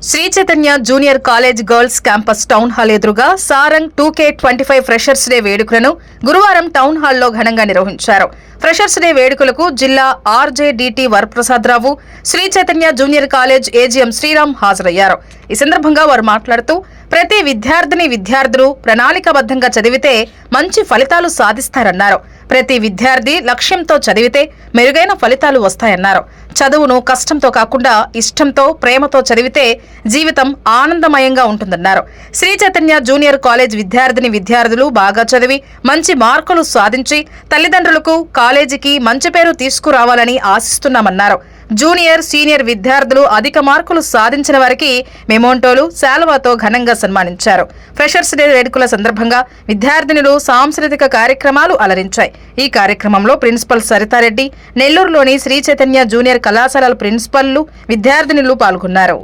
Shri Chaitanya junior college girls campus town hall ఎదురుగా Sarang 2K25 freshers day వేడుకలను గురువారం టౌన్ హాల్లో ఘనంగా నిర్వహించారు. ఫ్రెషర్స్ డే వేడుకలకు జిల్లా RJDT Varaprasadarao, Sri Chaitanya junior college AGM Sriram హాజరయ్యారు. ఈ సందర్భంగా వారు మాట్లాడుతూ ప్రతి విద్యార్థులు ప్రణాళికాబద్ధంగా చదివితే మంచి ఫలితాలు సాధిస్తారన్నారు. ప్రతి విద్యార్థి లక్ష్యంతో చదివితే మెరుగైన ఫలితాలు వస్తాయన్నారు. చదువును కష్టంతో కాకుండా ఇష్టంతో, ప్రేమతో చదివితే జీవితం ఆనందమయంగా ఉంటుందన్నారు. శ్రీ చైతన్య జూనియర్ కాలేజ్ విద్యార్థులు బాగా చదివి మంచి మార్కులు సాధించి తల్లిదండ్రులకు, కాలేజీకి మంచి పేరు తీసుకురావాలని ఆశిస్తున్నామన్నారు. జూనియర్, సీనియర్ విద్యార్థులు అధిక మార్కులు సాధించిన వారికి మెమోంటోలు, శాలువాతో ఘనంగా సన్మానించారు. ఫ్రెషర్స్ డే వేడుకల సందర్భంగా విద్యార్థినులు సాంస్కృతిక కార్యక్రమాలు అలరించాయి. ఈ కార్యక్రమంలో ప్రిన్సిపల్ సరితారెడ్డి, నెల్లూరులోని శ్రీ చైతన్య జూనియర్ కళాశాలల ప్రిన్సిపల్లు, విద్యార్థినులు పాల్గొన్నారు.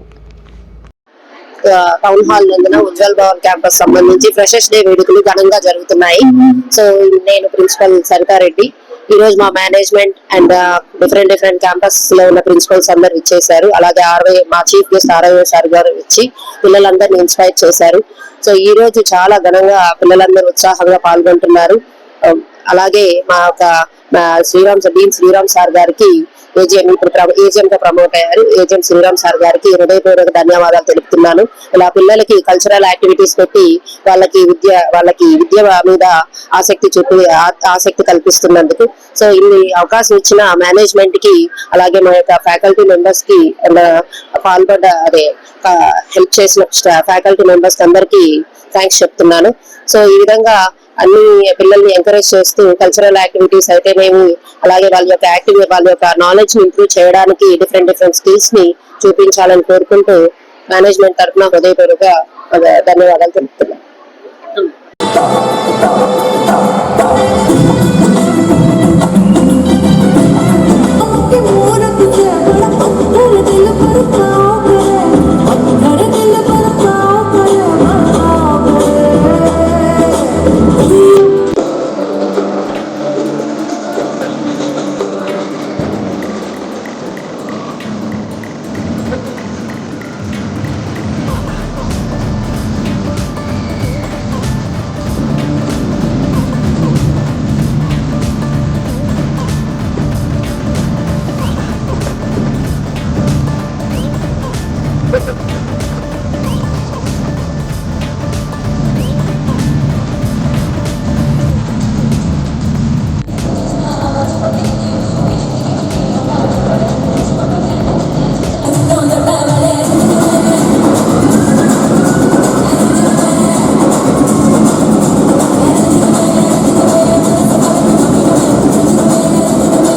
టౌన్ హాల్ నందున ఉజ్వల్ భవన్ క్యాంపస్ సంబంధించి ఫ్రెషర్స్ డే వేడుకలు ఘనంగా జరుగుతున్నాయి. సో నేను ప్రిన్సిపల్ సరితారెడ్డి. ఈ రోజు మా మేనేజ్మెంట్ అండ్ డిఫరెంట్ క్యాంపస్ లో ఉన్న ప్రిన్సిపల్స్ అందరు ఇచ్చేసారు. అలాగే మా చీఫ్ గెస్ట్ ఆర్ఐ సార్ గారు ఇచ్చి పిల్లలందరినీ ఇన్స్పైర్ చేశారు. సో ఈ రోజు చాలా ఘనంగా పిల్లలందరూ ఉత్సాహంగా పాల్గొంటున్నారు. అలాగే మా శ్రీరామ్ సార్ గారికి ఏజీఎం గా ప్రమోట్ అయ్యారు. ఏజీఎం శ్రీరామ్ సార్ గారికి హృదయపూర్వక ధన్యవాదాలు తెలుపుతున్నాను. ఇలా పిల్లలకి కల్చరల్ యాక్టివిటీస్ పెట్టి వాళ్ళకి విద్య మీద ఆసక్తి కల్పిస్తున్నందుకు సో ఇన్ని అవకాశం ఇచ్చిన మేనేజ్మెంట్ కి, అలాగే మా యొక్క ఫ్యాకల్టీ మెంబర్స్ కి, హెల్ప్ చేసిన ఫ్యాకల్టీ మెంబర్స్ అందరికి థ్యాంక్స్ చెప్తున్నాను. సో ఈ విధంగా అన్ని పిల్లల్ని ఎంకరేజ్ చేస్తూ కల్చరల్ యాక్టివిటీస్ అయితేనేమి, అలాగే వాళ్ళ యొక్క నాలెడ్జ్ ని ఇంప్రూవ్ చేయడానికి డిఫరెంట్ స్కిల్స్ ని చూపించాలని కోరుకుంటూ మేనేజ్మెంట్ తరఫున హృదయపూర్వక ధన్యవాదాలు తెలుపుతున్నాను.